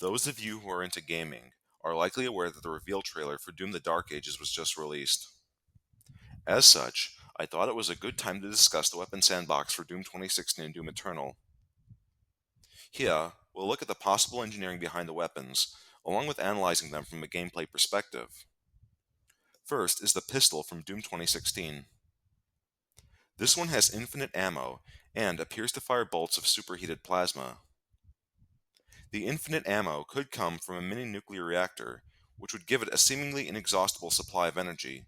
Those of you who are into gaming are likely aware that the reveal trailer for Doom the Dark Ages was just released. As such, I thought it was a good time to discuss the weapon sandbox for Doom 2016 and Doom Eternal. Here, we'll look at the possible engineering behind the weapons, along with analyzing them from a gameplay perspective. First is the pistol from Doom 2016. This one has infinite ammo and appears to fire bolts of superheated plasma. The infinite ammo could come from a mini nuclear reactor, which would give it a seemingly inexhaustible supply of energy.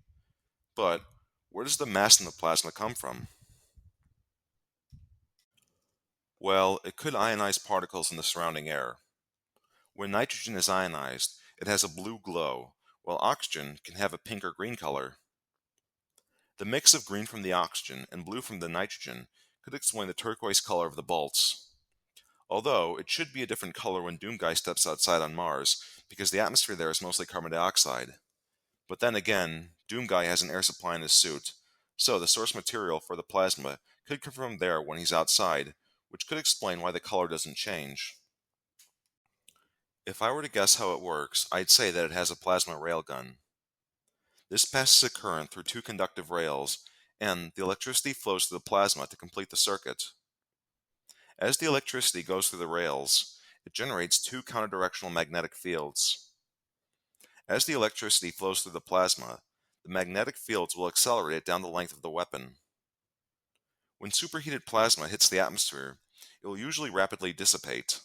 But where does the mass in the plasma come from? Well, it could ionize particles in the surrounding air. When nitrogen is ionized, it has a blue glow, while oxygen can have a pink or green color. The mix of green from the oxygen and blue from the nitrogen could explain the turquoise color of the bolts. Although, it should be a different color when Doomguy steps outside on Mars, because the atmosphere there is mostly carbon dioxide. But then again, Doomguy has an air supply in his suit, so the source material for the plasma could come from there when he's outside, which could explain why the color doesn't change. If I were to guess how it works, I'd say that it has a plasma railgun. This passes a current through two conductive rails, and the electricity flows through the plasma to complete the circuit. As the electricity goes through the rails, it generates two counterdirectional magnetic fields. As the electricity flows through the plasma, the magnetic fields will accelerate it down the length of the weapon. When superheated plasma hits the atmosphere, it will usually rapidly dissipate.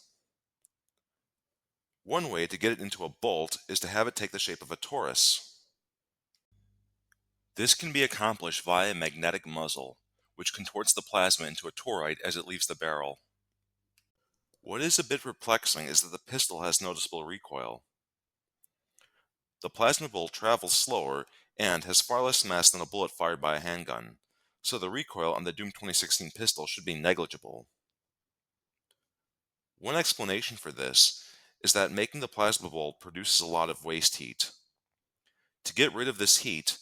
One way to get it into a bolt is to have it take the shape of a torus. This can be accomplished via a magnetic muzzle, which contorts the plasma into a toroid as it leaves the barrel. What is a bit perplexing is that the pistol has noticeable recoil. The plasma bolt travels slower and has far less mass than a bullet fired by a handgun, so the recoil on the Doom 2016 pistol should be negligible. One explanation for this is that making the plasma bolt produces a lot of waste heat. To get rid of this heat,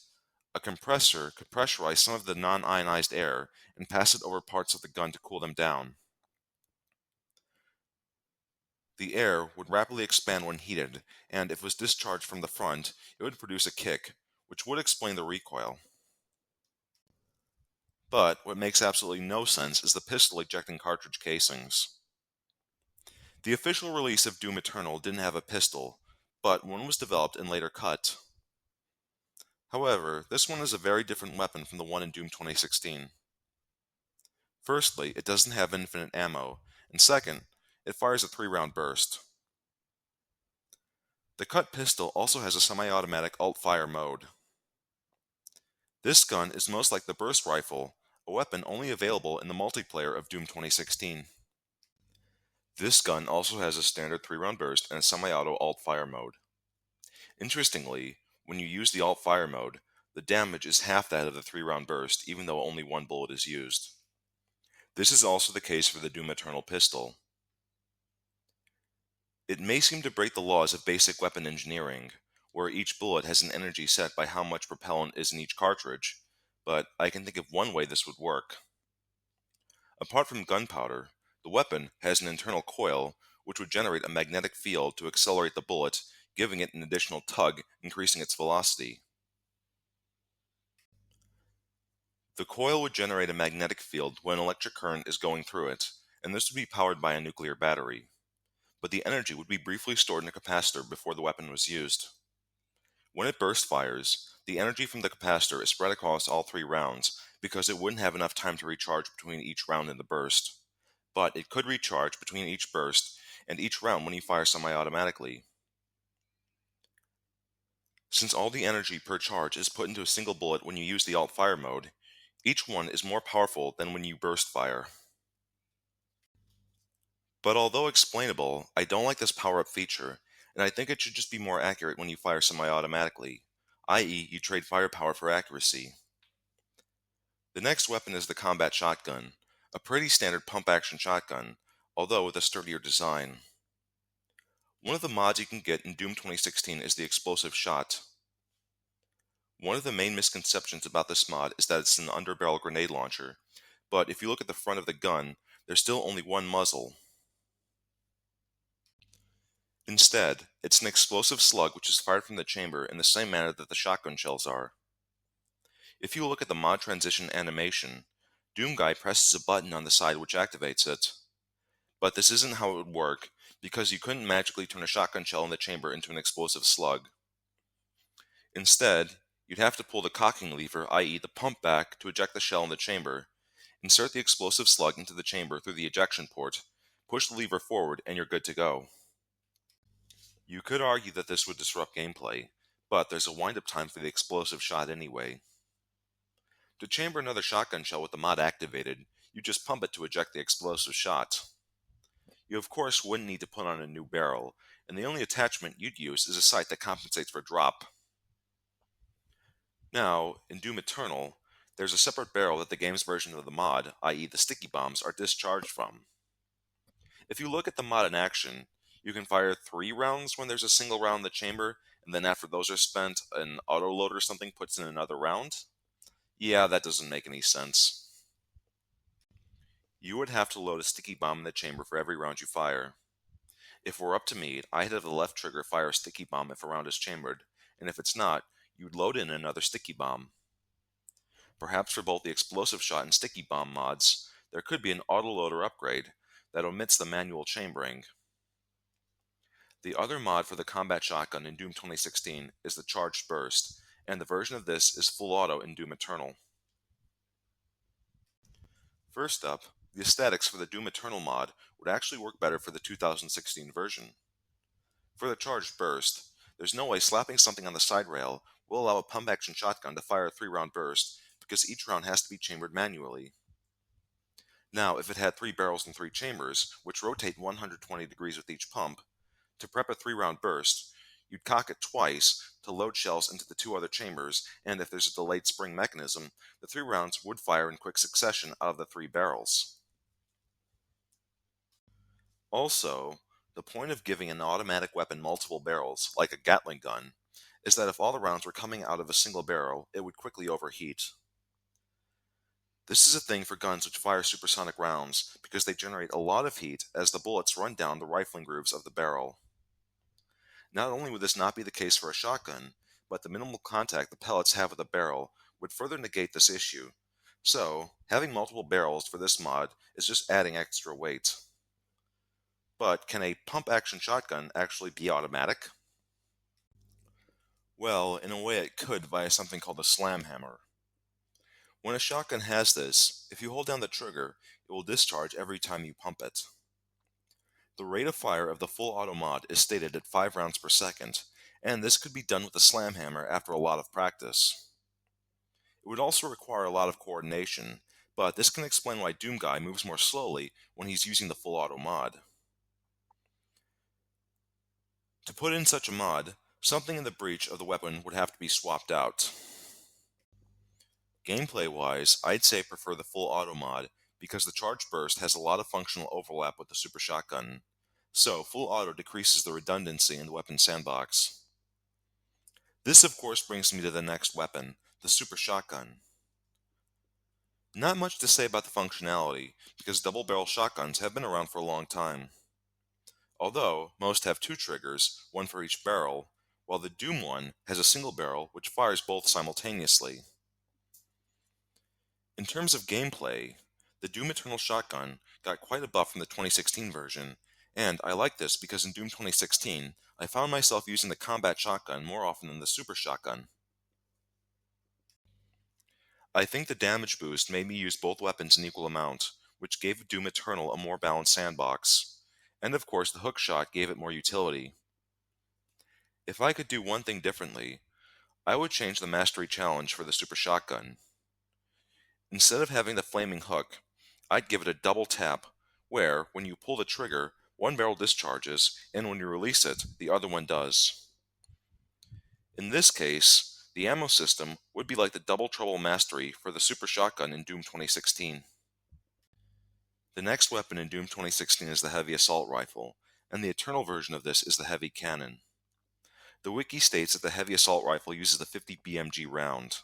a compressor could pressurize some of the non-ionized air and pass it over parts of the gun to cool them down. The air would rapidly expand when heated, and if it was discharged from the front, it would produce a kick, which would explain the recoil. But what makes absolutely no sense is the pistol ejecting cartridge casings. The official release of Doom Eternal didn't have a pistol, but one was developed and later cut. However, this one is a very different weapon from the one in Doom 2016. Firstly, it doesn't have infinite ammo, and second, it fires a 3-round burst. The cut pistol also has a semi-automatic alt-fire mode. This gun is most like the burst rifle, a weapon only available in the multiplayer of Doom 2016. This gun also has a standard 3-round burst and a semi-auto alt-fire mode. Interestingly, when you use the alt-fire mode, the damage is half that of the 3-round burst even though only one bullet is used. This is also the case for the Doom Eternal pistol. It may seem to break the laws of basic weapon engineering, where each bullet has an energy set by how much propellant is in each cartridge, but I can think of one way this would work. Apart from gunpowder, the weapon has an internal coil which would generate a magnetic field to accelerate the bullet, giving it an additional tug, increasing its velocity. The coil would generate a magnetic field when electric current is going through it, and this would be powered by a nuclear battery. But the energy would be briefly stored in a capacitor before the weapon was used. When it burst fires, the energy from the capacitor is spread across all 3 rounds because it wouldn't have enough time to recharge between each round in the burst. But it could recharge between each burst and each round when you fire semi-automatically. Since all the energy per charge is put into a single bullet when you use the alt-fire mode, each one is more powerful than when you burst fire. But although explainable, I don't like this power-up feature, and I think it should just be more accurate when you fire semi-automatically, i.e. you trade firepower for accuracy. The next weapon is the combat shotgun, a pretty standard pump-action shotgun, although with a sturdier design. One of the mods you can get in Doom 2016 is the explosive shot. One of the main misconceptions about this mod is that it's an underbarrel grenade launcher, but if you look at the front of the gun, there's still only one muzzle. Instead, it's an explosive slug which is fired from the chamber in the same manner that the shotgun shells are. If you look at the mod transition animation, Doomguy presses a button on the side which activates it. But this isn't how it would work, because you couldn't magically turn a shotgun shell in the chamber into an explosive slug. Instead, you'd have to pull the cocking lever, i.e. the pump back, to eject the shell in the chamber, insert the explosive slug into the chamber through the ejection port, push the lever forward, and you're good to go. You could argue that this would disrupt gameplay, but there's a wind-up time for the explosive shot anyway. To chamber another shotgun shell with the mod activated, you just pump it to eject the explosive shot. You of course wouldn't need to put on a new barrel, and the only attachment you'd use is a sight that compensates for drop. Now, in Doom Eternal, there's a separate barrel that the game's version of the mod, i.e. the sticky bombs, are discharged from. If you look at the mod in action, you can fire 3 rounds when there's a single round in the chamber, and then after those are spent, an autoload or something puts in another round. Yeah, that doesn't make any sense. You would have to load a sticky bomb in the chamber for every round you fire. If it were up to me, I'd have the left trigger fire a sticky bomb if a round is chambered, and if it's not, you'd load in another sticky bomb. Perhaps for both the explosive shot and sticky bomb mods, there could be an autoloader upgrade that omits the manual chambering. The other mod for the combat shotgun in Doom 2016 is the Charged Burst, and the version of this is full auto in Doom Eternal. First up, the aesthetics for the Doom Eternal mod would actually work better for the 2016 version. For the Charged Burst, there's no way slapping something on the side rail will allow a pump-action shotgun to fire a 3-round burst, because each round has to be chambered manually. Now, if it had 3 barrels and 3 chambers, which rotate 120 degrees with each pump, to prep a 3-round burst, you'd cock it twice to load shells into the 2 other chambers, and if there's a delayed spring mechanism, the 3 rounds would fire in quick succession out of the 3 barrels. Also, the point of giving an automatic weapon multiple barrels, like a Gatling gun, is that if all the rounds were coming out of a single barrel, it would quickly overheat. This is a thing for guns which fire supersonic rounds, because they generate a lot of heat as the bullets run down the rifling grooves of the barrel. Not only would this not be the case for a shotgun, but the minimal contact the pellets have with the barrel would further negate this issue. So, having multiple barrels for this mod is just adding extra weight. But can a pump-action shotgun actually be automatic? Well, in a way it could via something called a slam hammer. When a shotgun has this, if you hold down the trigger, it will discharge every time you pump it. The rate of fire of the full auto mod is stated at 5 rounds per second, and this could be done with a slam hammer after a lot of practice. It would also require a lot of coordination, but this can explain why Doomguy moves more slowly when he's using the full auto mod. To put in such a mod, something in the breech of the weapon would have to be swapped out. Gameplay-wise, I'd say prefer the full auto mod because the charge burst has a lot of functional overlap with the super shotgun, so full auto decreases the redundancy in the weapon sandbox. This of course brings me to the next weapon, the super shotgun. Not much to say about the functionality, because double-barrel shotguns have been around for a long time. Although, most have 2 triggers, one for each barrel, while the Doom one has a single barrel which fires both simultaneously. In terms of gameplay, the Doom Eternal shotgun got quite a buff from the 2016 version, and I like this because in Doom 2016, I found myself using the combat shotgun more often than the super shotgun. I think the damage boost made me use both weapons in equal amount, which gave Doom Eternal a more balanced sandbox. And of course the hook shot gave it more utility. If I could do one thing differently, I would change the mastery challenge for the super shotgun. Instead of having the flaming hook, I'd give it a double tap, where, when you pull the trigger, one barrel discharges, and when you release it, the other one does. In this case, the ammo system would be like the double trouble mastery for the super shotgun in Doom 2016. The next weapon in Doom 2016 is the heavy assault rifle, and the Eternal version of this is the heavy cannon. The wiki states that the heavy assault rifle uses the 50 BMG round.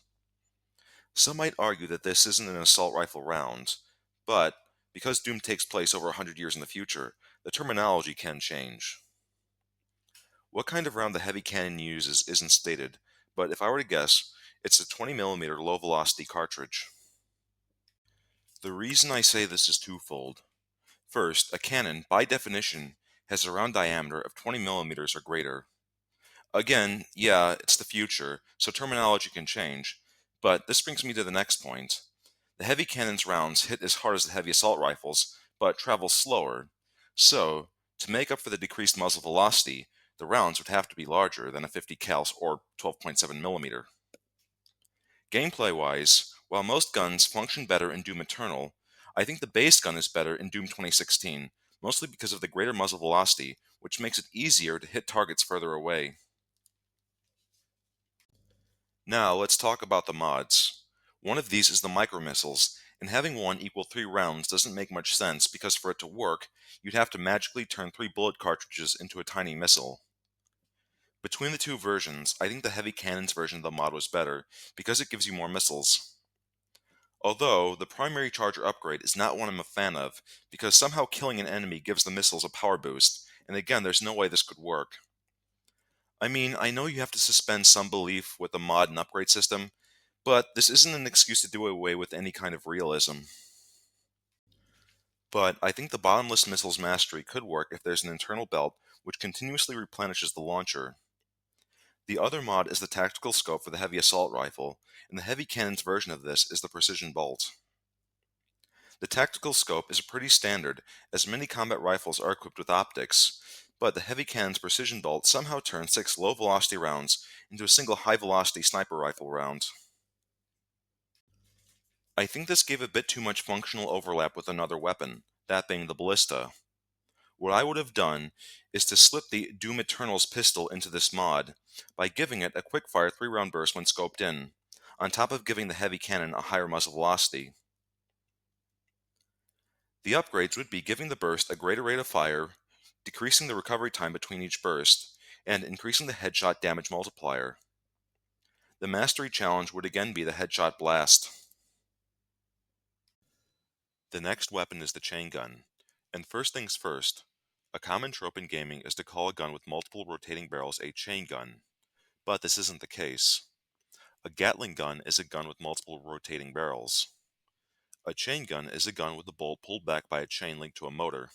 Some might argue that this isn't an assault rifle round, but because Doom takes place over 100 years in the future, the terminology can change. What kind of round the heavy cannon uses isn't stated, but if I were to guess, it's a 20 mm low velocity cartridge. The reason I say this is twofold. First, a cannon, by definition, has a round diameter of 20 millimeters or greater. Again, yeah, it's the future, so terminology can change, but this brings me to the next point. The heavy cannon's rounds hit as hard as the heavy assault rifles, but travel slower. So, to make up for the decreased muzzle velocity, the rounds would have to be larger than a 50 cal or 12.7 millimeter. Gameplay-wise, while most guns function better in Doom Eternal, I think the base gun is better in Doom 2016, mostly because of the greater muzzle velocity, which makes it easier to hit targets further away. Now, let's talk about the mods. One of these is the micro missiles, and having one equal 3 rounds doesn't make much sense because for it to work, you'd have to magically turn 3 bullet cartridges into a tiny missile. Between the two versions, I think the heavy cannons version of the mod was better because it gives you more missiles. Although, the primary charger upgrade is not one I'm a fan of, because somehow killing an enemy gives the missiles a power boost, and again, there's no way this could work. I mean, I know you have to suspend some belief with the mod and upgrade system, but this isn't an excuse to do away with any kind of realism. But I think the bottomless missiles mastery could work if there's an internal belt which continuously replenishes the launcher. The other mod is the tactical scope for the heavy assault rifle, and the heavy cannon's version of this is the precision bolt. The tactical scope is pretty standard, as many combat rifles are equipped with optics, but the heavy cannon's precision bolt somehow turns 6 low-velocity rounds into a single high-velocity sniper rifle round. I think this gave a bit too much functional overlap with another weapon, that being the ballista. What I would have done is to slip the Doom Eternal's pistol into this mod by giving it a quick-fire 3-round burst when scoped in, on top of giving the heavy cannon a higher muzzle velocity. The upgrades would be giving the burst a greater rate of fire, decreasing the recovery time between each burst, and increasing the headshot damage multiplier. The mastery challenge would again be the headshot blast. The next weapon is the chain gun. And first things first, a common trope in gaming is to call a gun with multiple rotating barrels a chain gun, but this isn't the case. A Gatling gun is a gun with multiple rotating barrels. A chain gun is a gun with the bolt pulled back by a chain linked to a motor.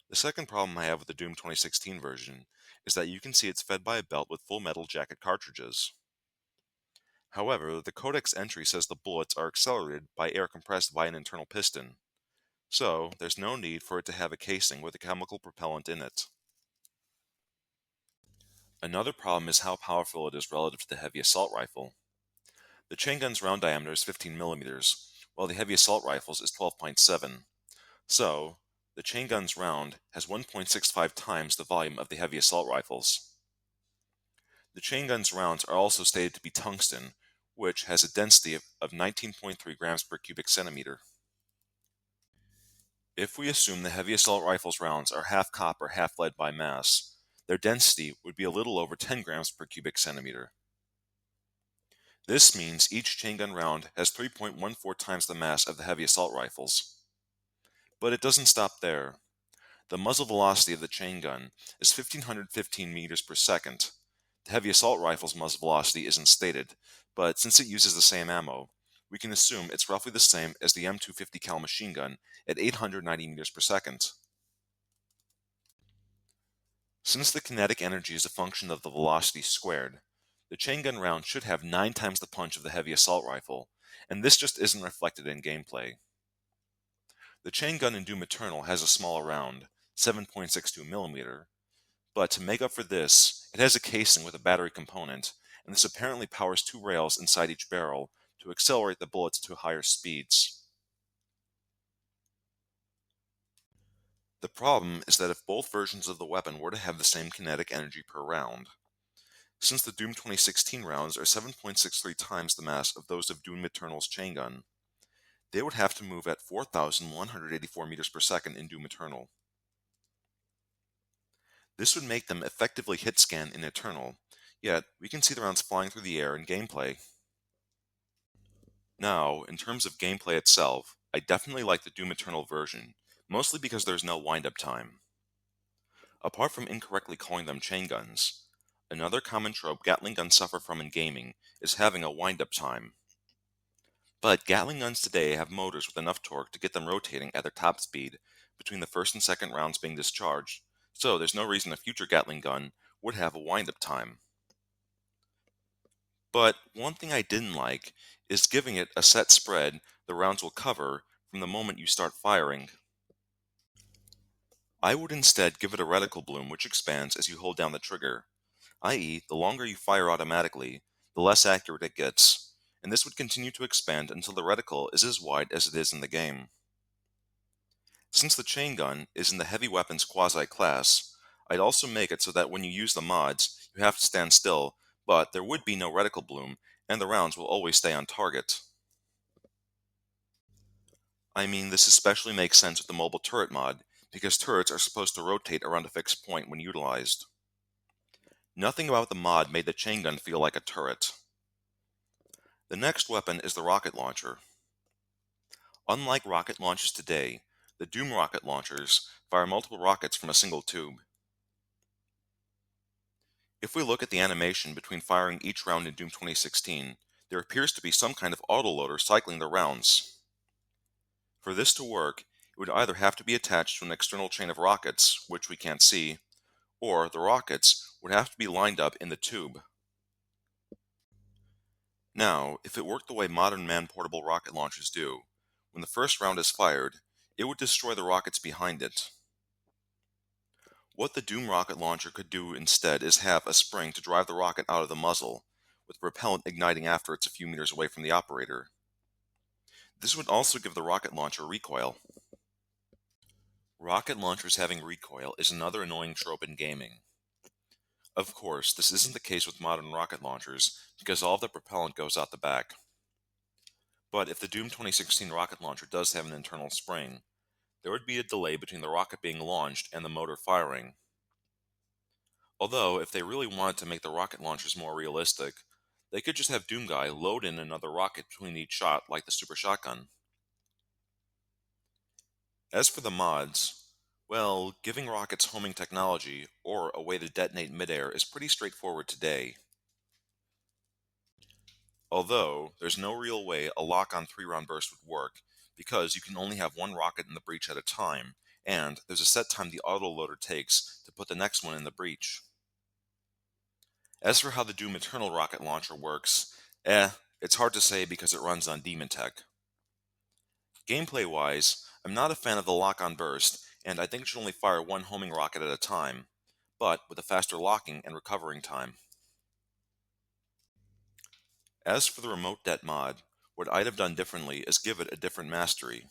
The second problem I have with the Doom 2016 version is that you can see it's fed by a belt with full metal jacket cartridges. However, the codex entry says the bullets are accelerated by air compressed by an internal piston, so there's no need for it to have a casing with a chemical propellant in it. Another problem is how powerful it is relative to the heavy assault rifle. The chain gun's round diameter is 15 millimeters, while the heavy assault rifle's is 12.7. So, the chain gun's round has 1.65 times the volume of the heavy assault rifles. The chain gun's rounds are also stated to be tungsten, which has a density of 19.3 grams per cubic centimeter. If we assume the heavy assault rifle's rounds are half copper, half lead by mass, their density would be a little over 10 grams per cubic centimeter. This means each chain gun round has 3.14 times the mass of the heavy assault rifles. But it doesn't stop there. The muzzle velocity of the chain gun is 1515 meters per second. The heavy assault rifle's muzzle velocity isn't stated, but since it uses the same ammo, we can assume it's roughly the same as the M250 cal machine gun at 890 meters per second. Since the kinetic energy is a function of the velocity squared, the chain gun round should have 9 times the punch of the heavy assault rifle, and this just isn't reflected in gameplay. The chain gun in Doom Eternal has a smaller round, 7.62 millimeter, but to make up for this, it has a casing with a battery component, and this apparently powers 2 rails inside each barrel to accelerate the bullets to higher speeds. The problem is that if both versions of the weapon were to have the same kinetic energy per round, since the Doom 2016 rounds are 7.63 times the mass of those of Doom Eternal's chain gun, they would have to move at 4,184 meters per second in Doom Eternal. This would make them effectively hit scan in Eternal, yet we can see the rounds flying through the air in gameplay. Now, in terms of gameplay itself, I definitely like the Doom Eternal version, mostly because there's no wind-up time. Apart from incorrectly calling them chain guns, another common trope Gatling guns suffer from in gaming is having a wind-up time. But Gatling guns today have motors with enough torque to get them rotating at their top speed between the first and second rounds being discharged, so there's no reason a future Gatling gun would have a wind-up time. But one thing I didn't like is giving it a set spread the rounds will cover from the moment you start firing. I would instead give it a reticle bloom which expands as you hold down the trigger, i.e., the longer you fire automatically, the less accurate it gets, and this would continue to expand until the reticle is as wide as it is in the game. Since the chain gun is in the heavy weapons quasi-class, I'd also make it so that when you use the mods, you have to stand still, but there would be no reticle bloom, and the rounds will always stay on target. I mean, this especially makes sense with the mobile turret mod, because turrets are supposed to rotate around a fixed point when utilized. Nothing about the mod made the chain gun feel like a turret. The next weapon is the rocket launcher. Unlike rocket launches today, the Doom rocket launchers fire multiple rockets from a single tube. If we look at the animation between firing each round in Doom 2016, there appears to be some kind of autoloader cycling the rounds. For this to work, it would either have to be attached to an external chain of rockets, which we can't see, or the rockets would have to be lined up in the tube. Now, if it worked the way modern man-portable rocket launchers do, when the first round is fired, it would destroy the rockets behind it. What the Doom rocket launcher could do instead is have a spring to drive the rocket out of the muzzle, with the propellant igniting after it's a few meters away from the operator. This would also give the rocket launcher recoil. Rocket launchers having recoil is another annoying trope in gaming. Of course, this isn't the case with modern rocket launchers, because all of the propellant goes out the back. But if the Doom 2016 rocket launcher does have an internal spring, there would be a delay between the rocket being launched and the motor firing. Although, if they really wanted to make the rocket launchers more realistic, they could just have Doomguy load in another rocket between each shot like the Super Shotgun. As for the mods, well, giving rockets homing technology or a way to detonate midair is pretty straightforward today. Although, there's no real way a lock-on 3-round burst would work, because you can only have one rocket in the breach at a time, and there's a set time the autoloader takes to put the next one in the breach. As for how the Doom Eternal rocket launcher works, it's hard to say because it runs on Demon Tech. Gameplay-wise, I'm not a fan of the lock-on burst, and I think it should only fire one homing rocket at a time, but with a faster locking and recovering time. As for the remote det mod, what I'd have done differently is give it a different mastery.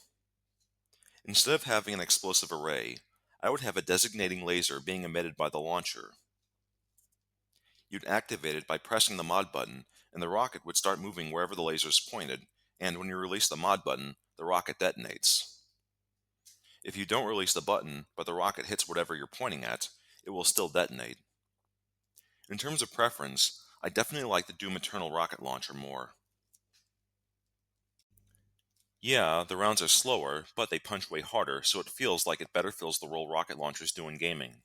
Instead of having an explosive array, I would have a designating laser being emitted by the launcher. You'd activate it by pressing the mod button, and the rocket would start moving wherever the laser is pointed, and when you release the mod button, the rocket detonates. If you don't release the button, but the rocket hits whatever you're pointing at, it will still detonate. In terms of preference, I definitely like the Doom Eternal rocket launcher more. Yeah, the rounds are slower, but they punch way harder, so it feels like it better fills the role rocket launchers do in gaming.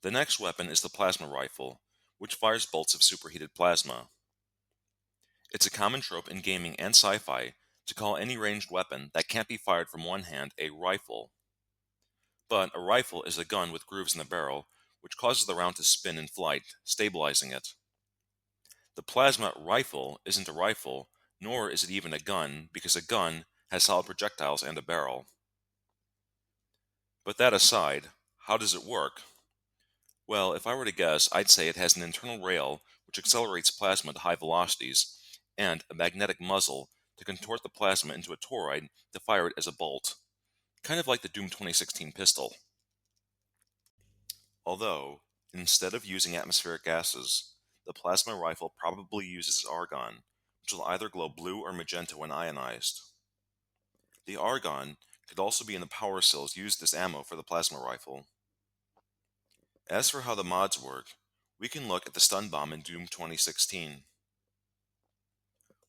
The next weapon is the plasma rifle, which fires bolts of superheated plasma. It's a common trope in gaming and sci-fi to call any ranged weapon that can't be fired from one hand a rifle. But a rifle is a gun with grooves in the barrel, which causes the round to spin in flight, stabilizing it. The plasma rifle isn't a rifle, nor is it even a gun, because a gun has solid projectiles and a barrel. But that aside, how does it work? Well, if I were to guess, I'd say it has an internal rail which accelerates plasma to high velocities, and a magnetic muzzle to contort the plasma into a toroid to fire it as a bolt, kind of like the Doom 2016 pistol. Although, instead of using atmospheric gases, the plasma rifle probably uses argon, which will either glow blue or magenta when ionized. The argon could also be in the power cells used as ammo for the plasma rifle. As for how the mods work, we can look at the stun bomb in Doom 2016.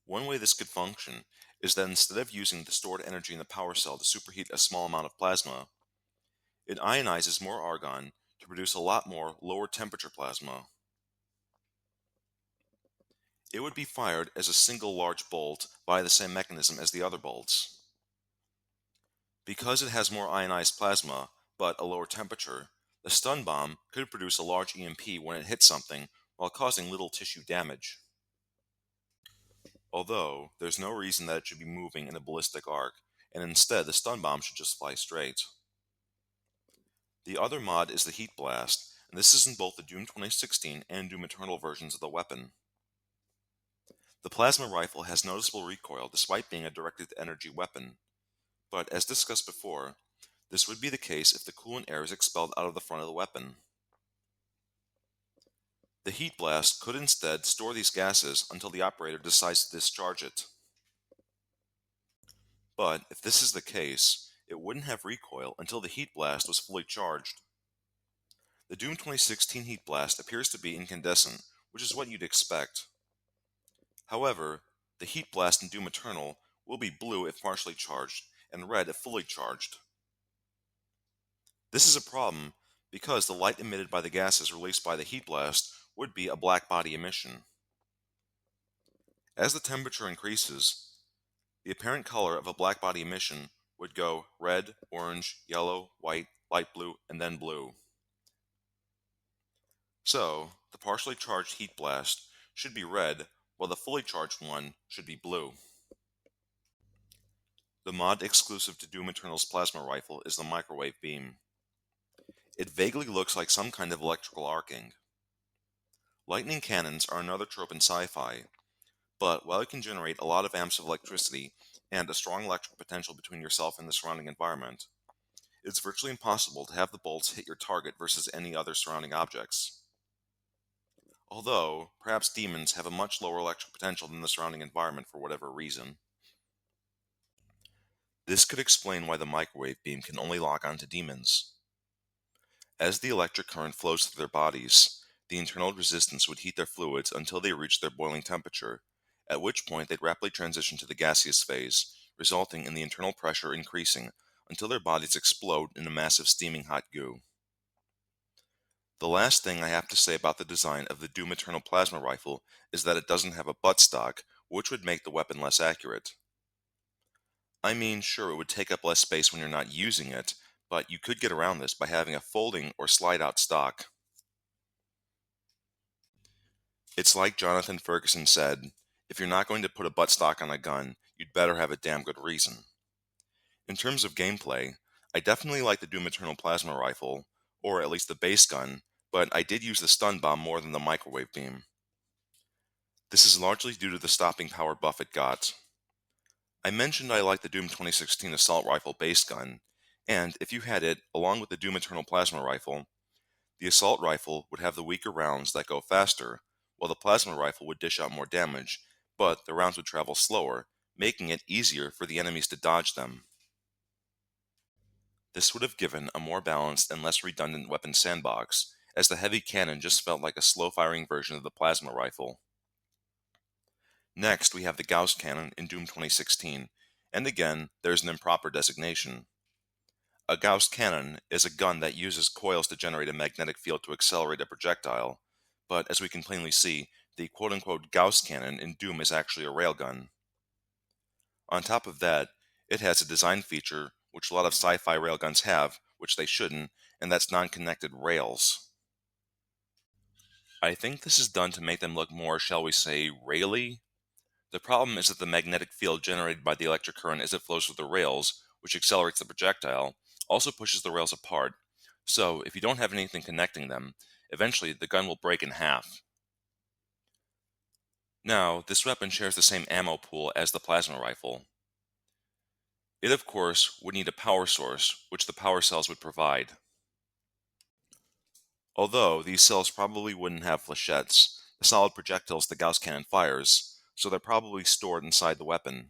One way this could function is that instead of using the stored energy in the power cell to superheat a small amount of plasma, It ionizes more argon to produce a lot more lower temperature plasma. It would be fired as a single large bolt via the same mechanism as the other bolts. Because it has more ionized plasma, but a lower temperature, the stun bomb could produce a large EMP when it hits something while causing little tissue damage. Although, there's no reason that it should be moving in a ballistic arc, and instead the stun bomb should just fly straight. The other mod is the Heat Blast, and this is in both the Doom 2016 and Doom Eternal versions of the weapon. The plasma rifle has noticeable recoil despite being a directed energy weapon, but as discussed before, this would be the case if the coolant air is expelled out of the front of the weapon. The heat blast could instead store these gases until the operator decides to discharge it. But if this is the case, it wouldn't have recoil until the heat blast was fully charged. The Doom 2016 heat blast appears to be incandescent, which is what you'd expect. However, the heat blast in Doom Eternal will be blue if partially charged and red if fully charged. This is a problem because the light emitted by the gases released by the heat blast would be a black body emission. As the temperature increases, the apparent color of a black body emission would go red, orange, yellow, white, light blue, and then blue. So, the partially charged heat blast should be red, while the fully charged one should be blue. The mod exclusive to Doom Eternal's plasma rifle is the microwave beam. It vaguely looks like some kind of electrical arcing. Lightning cannons are another trope in sci-fi, but while it can generate a lot of amps of electricity and a strong electrical potential between yourself and the surrounding environment, it's virtually impossible to have the bolts hit your target versus any other surrounding objects. Although, perhaps demons have a much lower electrical potential than the surrounding environment for whatever reason. This could explain why the microwave beam can only lock onto demons. As the electric current flows through their bodies, the internal resistance would heat their fluids until they reached their boiling temperature, at which point they'd rapidly transition to the gaseous phase, resulting in the internal pressure increasing until their bodies explode in a massive steaming hot goo. The last thing I have to say about the design of the Doom Eternal plasma rifle is that it doesn't have a buttstock, which would make the weapon less accurate. I mean, sure, it would take up less space when you're not using it, but you could get around this by having a folding or slide-out stock. It's like Jonathan Ferguson said, if you're not going to put a buttstock on a gun, you'd better have a damn good reason. In terms of gameplay, I definitely like the Doom Eternal plasma rifle, or at least the base gun, but I did use the stun bomb more than the microwave beam. This is largely due to the stopping power buff it got. I mentioned I liked the Doom 2016 assault rifle base gun, and if you had it, along with the Doom Eternal plasma rifle, the assault rifle would have the weaker rounds that go faster, while the plasma rifle would dish out more damage, but the rounds would travel slower, making it easier for the enemies to dodge them. This would have given a more balanced and less redundant weapon sandbox, as the heavy cannon just felt like a slow-firing version of the plasma rifle. Next, we have the Gauss cannon in Doom 2016, and again, there's an improper designation. A Gauss cannon is a gun that uses coils to generate a magnetic field to accelerate a projectile, but as we can plainly see, the quote-unquote Gauss cannon in Doom is actually a railgun. On top of that, it has a design feature which a lot of sci-fi railguns have, which they shouldn't, and that's non-connected rails. I think this is done to make them look more, shall we say, raily. The problem is that the magnetic field generated by the electric current as it flows through the rails, which accelerates the projectile, also pushes the rails apart. So, if you don't have anything connecting them, eventually the gun will break in half. Now, this weapon shares the same ammo pool as the plasma rifle. It, of course, would need a power source, which the power cells would provide. Although these cells probably wouldn't have flechettes, the solid projectiles the Gauss cannon fires, so they're probably stored inside the weapon.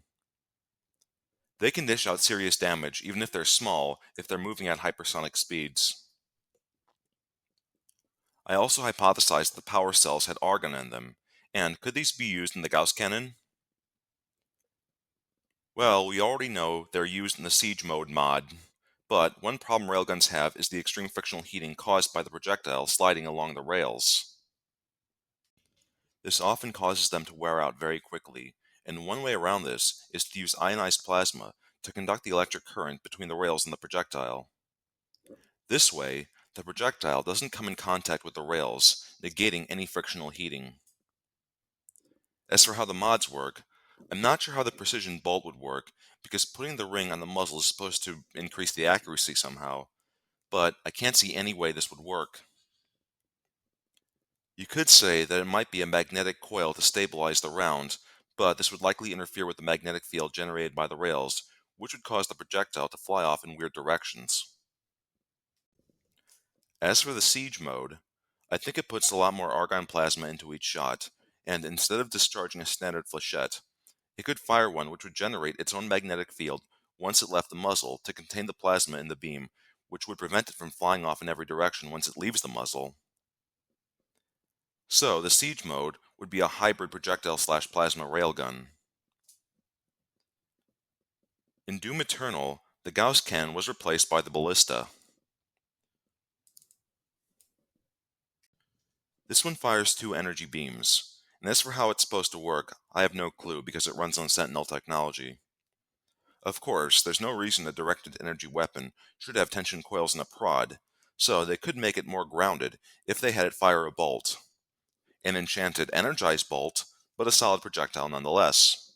They can dish out serious damage even if they're small, if they're moving at hypersonic speeds. I also hypothesized the power cells had argon in them, and could these be used in the Gauss cannon? Well, we already know they're used in the Siege Mode mod, But one problem railguns have is the extreme frictional heating caused by the projectile sliding along the rails. This often causes them to wear out very quickly, and one way around this is to use ionized plasma to conduct the electric current between the rails and the projectile. This way, the projectile doesn't come in contact with the rails, negating any frictional heating. As for how the mods work, I'm not sure how the precision bolt would work, because putting the ring on the muzzle is supposed to increase the accuracy somehow, but I can't see any way this would work. You could say that it might be a magnetic coil to stabilize the round, but this would likely interfere with the magnetic field generated by the rails, which would cause the projectile to fly off in weird directions. As for the siege mode, I think it puts a lot more argon plasma into each shot, and instead of discharging a standard flechette, it could fire one which would generate its own magnetic field once it left the muzzle to contain the plasma in the beam, which would prevent it from flying off in every direction once it leaves the muzzle. So, the siege mode would be a hybrid projectile/plasma railgun. In Doom Eternal, the Gauss cannon was replaced by the ballista. This one fires two energy beams, and as for how it's supposed to work, I have no clue because it runs on Sentinel technology. Of course, there's no reason a directed energy weapon should have tension coils and a prod, so they could make it more grounded if they had it fire a bolt. An enchanted energized bolt, but a solid projectile nonetheless.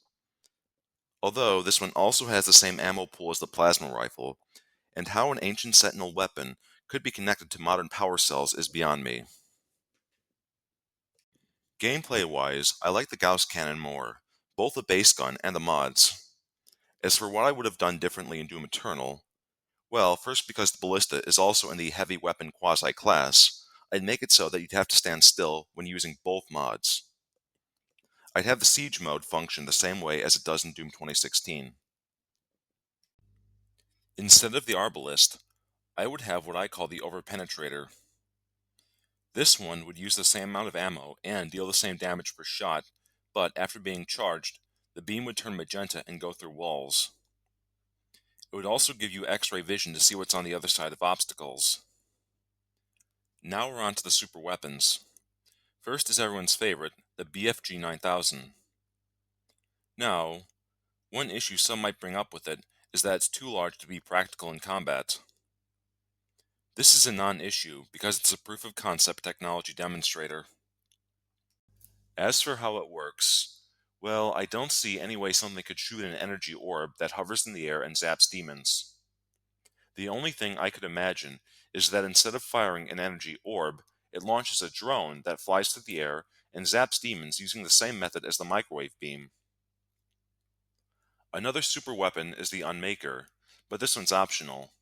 Although this one also has the same ammo pool as the plasma rifle, and how an ancient Sentinel weapon could be connected to modern power cells is beyond me. Gameplay-wise, I like the Gauss cannon more, both the base gun and the mods. As for what I would have done differently in Doom Eternal, well, first because the ballista is also in the heavy weapon quasi-class, I'd make it so that you'd have to stand still when using both mods. I'd have the siege mode function the same way as it does in Doom 2016. Instead of the arbalist, I would have what I call the overpenetrator. This one would use the same amount of ammo and deal the same damage per shot, but after being charged, the beam would turn magenta and go through walls. It would also give you X-ray vision to see what's on the other side of obstacles. Now we're on to the super weapons. First is everyone's favorite, the BFG 9000. Now, one issue some might bring up with it is that it's too large to be practical in combat. This is a non-issue because it's a proof of concept technology demonstrator. As for how it works, well, I don't see any way something could shoot an energy orb that hovers in the air and zaps demons. The only thing I could imagine is that instead of firing an energy orb, it launches a drone that flies through the air and zaps demons using the same method as the microwave beam. Another super weapon is the Unmaker, but this one's optional.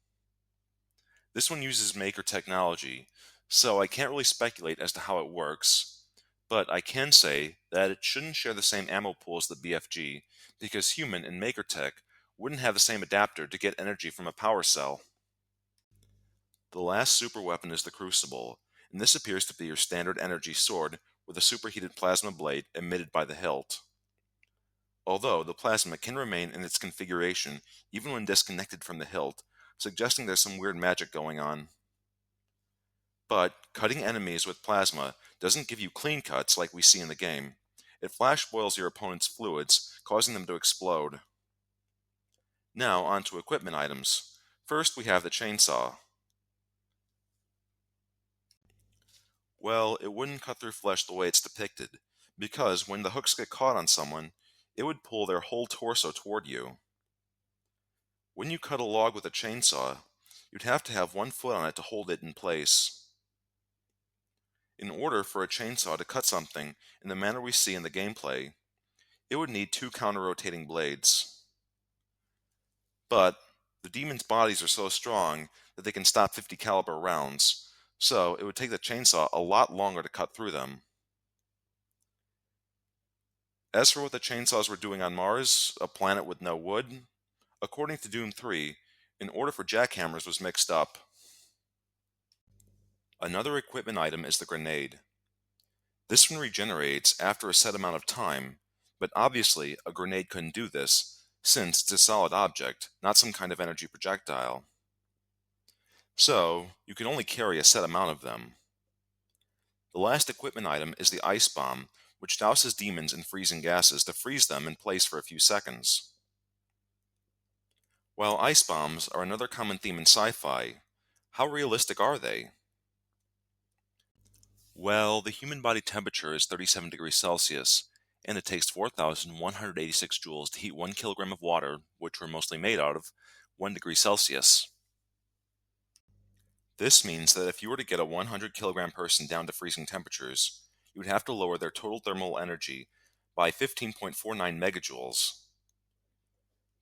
This one uses Maker technology, so I can't really speculate as to how it works, but I can say that it shouldn't share the same ammo pool as the BFG, because human and Maker tech wouldn't have the same adapter to get energy from a power cell. The last super weapon is the Crucible, and this appears to be your standard energy sword with a superheated plasma blade emitted by the hilt. Although the plasma can remain in its configuration even when disconnected from the hilt, suggesting there's some weird magic going on. But cutting enemies with plasma doesn't give you clean cuts like we see in the game. It flash boils your opponent's fluids, causing them to explode. Now on to equipment items. First we have the chainsaw. Well, it wouldn't cut through flesh the way it's depicted, because when the hooks get caught on someone, it would pull their whole torso toward you. When you cut a log with a chainsaw, you'd have to have one foot on it to hold it in place. In order for a chainsaw to cut something in the manner we see in the gameplay, it would need two counter-rotating blades. But the demons' bodies are so strong that they can stop 50 caliber rounds, so it would take the chainsaw a lot longer to cut through them. As for what the chainsaws were doing on Mars, a planet with no wood, according to Doom 3, an order for jackhammers was mixed up. Another equipment item is the grenade. This one regenerates after a set amount of time, but obviously a grenade couldn't do this, since it's a solid object, not some kind of energy projectile. so you can only carry a set amount of them. The last equipment item is the ice bomb, which douses demons in freezing gases to freeze them in place for a few seconds. While ice bombs are another common theme in sci-fi, how realistic are they? Well, the human body temperature is 37 degrees Celsius, and it takes 4,186 joules to heat 1 kilogram of water, which we're mostly made out of, 1 degree Celsius. This means that if you were to get a 100 kilogram person down to freezing temperatures, you would have to lower their total thermal energy by 15.49 megajoules.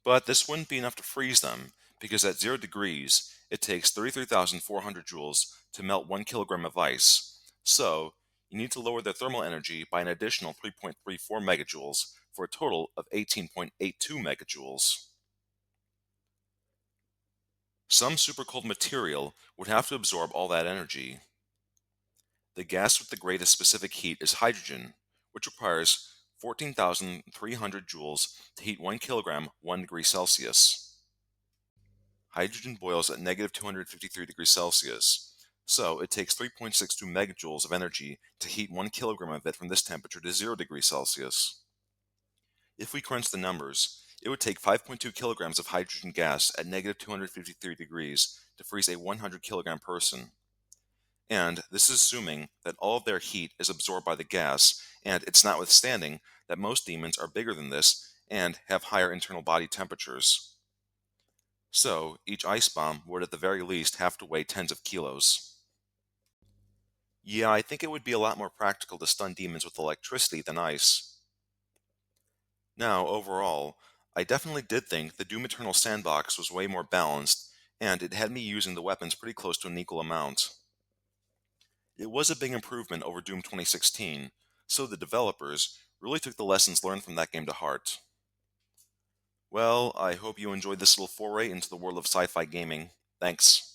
But this wouldn't be enough to freeze them, because at 0 degrees, it takes 33,400 joules to melt 1 kilogram of ice. So, you need to lower their thermal energy by an additional 3.34 megajoules for a total of 18.82 megajoules. Some supercold material would have to absorb all that energy. The gas with the greatest specific heat is hydrogen, which requires 14,300 joules to heat 1 kilogram 1 degree Celsius. Hydrogen boils at negative 253 degrees Celsius, so it takes 3.62 megajoules of energy to heat 1 kilogram of it from this temperature to 0 degrees Celsius. If we crunch the numbers, it would take 5.2 kilograms of hydrogen gas at negative 253 degrees to freeze a 100 kilogram person. And this is assuming that all of their heat is absorbed by the gas, and it's notwithstanding that most demons are bigger than this and have higher internal body temperatures. So, each ice bomb would at the very least have to weigh tens of kilos. Yeah, I think it would be a lot more practical to stun demons with electricity than ice. Now, overall, I definitely did think the Doom Eternal sandbox was way more balanced, and it had me using the weapons pretty close to an equal amount. It was a big improvement over Doom 2016, so the developers really took the lessons learned from that game to heart. Well, I hope you enjoyed this little foray into the world of sci-fi gaming. Thanks.